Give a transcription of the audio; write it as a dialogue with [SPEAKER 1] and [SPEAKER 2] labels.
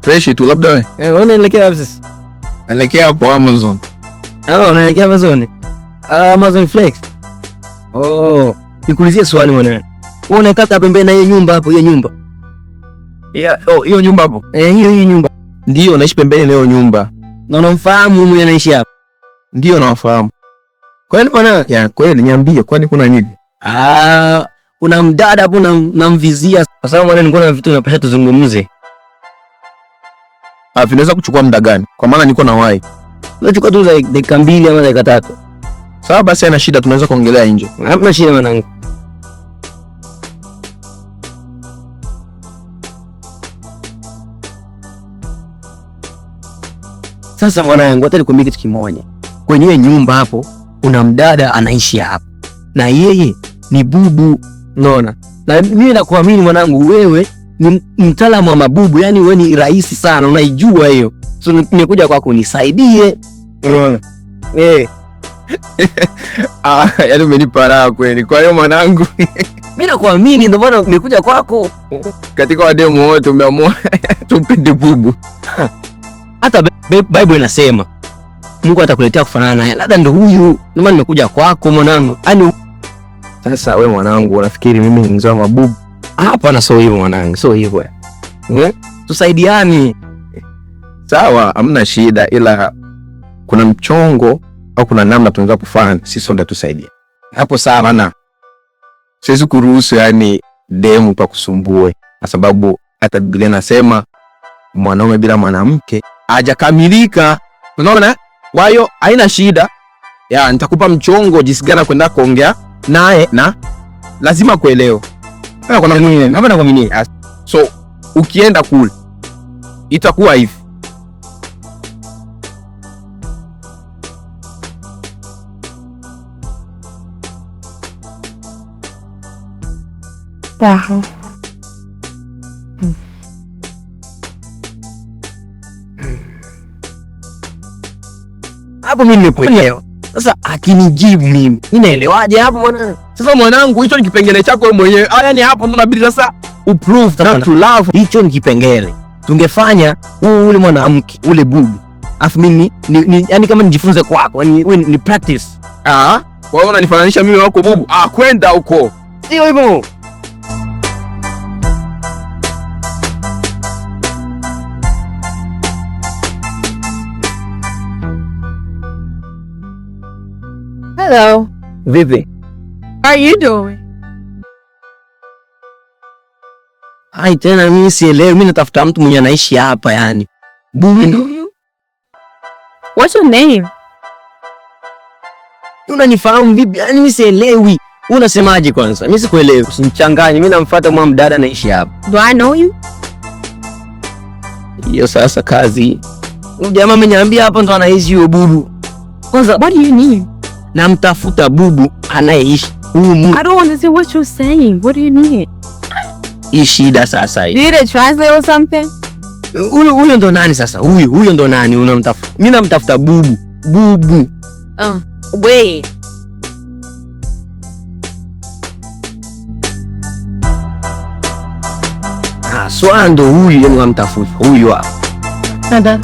[SPEAKER 1] Fresh tu labda wewe.
[SPEAKER 2] Unaelekea wapi sasa?
[SPEAKER 1] Naelekea hapo Amazon.
[SPEAKER 2] Unaelekea Amazon. Amazon Flex. Nikuulizie swali mwanangu. Wewe unakaa pembeni na hiyo nyumba hapo, hiyo nyumba.
[SPEAKER 1] Hiyo nyumba hapo.
[SPEAKER 2] Hiyo nyumba.
[SPEAKER 1] Ndio naishi pembeni na hiyo nyumba.
[SPEAKER 2] Na unamfahamu mwenye anaishi hapo?
[SPEAKER 1] Ndio nawafahamu.
[SPEAKER 2] Kwani bwana?
[SPEAKER 1] Ya kweli, niambie kwani kuna nini?
[SPEAKER 2] Kuna mdada hapo namvizia. Kwa sababu mwana nilikuwa na vitu napasha tuzungumze.
[SPEAKER 1] Vinaweza kuchukua muda gani? Kwa maana niko na wai.
[SPEAKER 2] Unachukua tu dakika 2 ama dakika 3.
[SPEAKER 1] Sawa basi, haina shida, tunaweza kuongelea nje.
[SPEAKER 2] Hamna shida mwanangu. Sasa mwanangu, hata nikwambie kitu kimoja. Kwenye nyumba hapo kuna mdada anaishi hapo. Na yeye ni bubu, unaona? Na mimi nakuamini mwanangu, wewe ni mtaalamu wa mabubu, yani wewe ni rahisi sana, unaijua hiyo. So nimekuja kwako unisaidie.
[SPEAKER 1] Unaona? Yaani umenipa raha kweli. Kwa hiyo mwanangu,
[SPEAKER 2] mimi nakuamini, ndio maana nimekuja kwako.
[SPEAKER 1] Katika wademu wote umeamua tumpende bubu.
[SPEAKER 2] Hata Bible inasema Mungu atakuletea kufanana naye. Labda ndio huyu. Ndio maana nimekuja kwako mwanangu. Yaani
[SPEAKER 1] sasa wewe mwanangu unafikiri mimi ni mzao wa mabubu?
[SPEAKER 2] Hapana, sio hivyo mwanangu, sio hivyo. Tusaidiane.
[SPEAKER 1] Sawa, hamna shida, ila kuna mchongo au kuna namna tunaweza kufanya sisi ndio tusaidie.
[SPEAKER 2] Hapo sawa na.
[SPEAKER 1] Siwezi kuruhusu yani demu pa kusumbue, kwa sababu hata Biblia inasema mwanaume bila mwanamke hajakamilika. Unaona? Kwa hiyo haina shida. Nitakupa mchongo jinsi gani kwenda kuongea naye na lazima kuelewa. Kuna mwingine, hapa na kwa mimi. So ukienda kule itakuwa hivi.
[SPEAKER 2] Hapo mimi nimepoelewa. Sasa akinijibu mimi ninaelewaje hapo mwanangu?
[SPEAKER 1] Sasa mwanangu, hicho ni kipengele chako wewe mwenyewe. Yani hapo ndo inabidi sasa uprove not to love.
[SPEAKER 2] Hicho ni kipengele. Tungefanya ule mwanamke, ule bubu. Afu mimi yani kama nijifunze kwako, ni practice.
[SPEAKER 1] Kwa hiyo unanifananisha mimi wako bubu? Kwenda huko.
[SPEAKER 2] Sio hivyo.
[SPEAKER 3] Hello.
[SPEAKER 2] Vipi?
[SPEAKER 3] How are you doing?
[SPEAKER 2] Tena mimi sielewi, mimi natafuta mtu mwenye anaishi hapa yani. Bubu ndio.
[SPEAKER 3] What's your name?
[SPEAKER 2] Unanifahamu vipi? Yani mimi sielewi. Unasemaje kwanza? Mimi sikuelewi. Usinichanganye. Mimi namfuata mdada anaishi hapa.
[SPEAKER 3] Do I know you?
[SPEAKER 2] Hiyo sasa kazi. Jamaa ameniambia hapa ndo anaishi huyo bubu.
[SPEAKER 3] Kwanza, what do you need?
[SPEAKER 2] Namtafuta bubu anayeishi humu.
[SPEAKER 3] I don't understand what you're saying. What do you need?
[SPEAKER 2] Shida sasa hii.
[SPEAKER 3] You need a translator or something?
[SPEAKER 2] Huyo ndo nani sasa? Huyo ndo nani unamtafuta? Mimi namtafuta bubu. Bubu.
[SPEAKER 3] Wait.
[SPEAKER 2] Swando huyu ndo namtafuta. Huyu hapa.
[SPEAKER 3] Nada.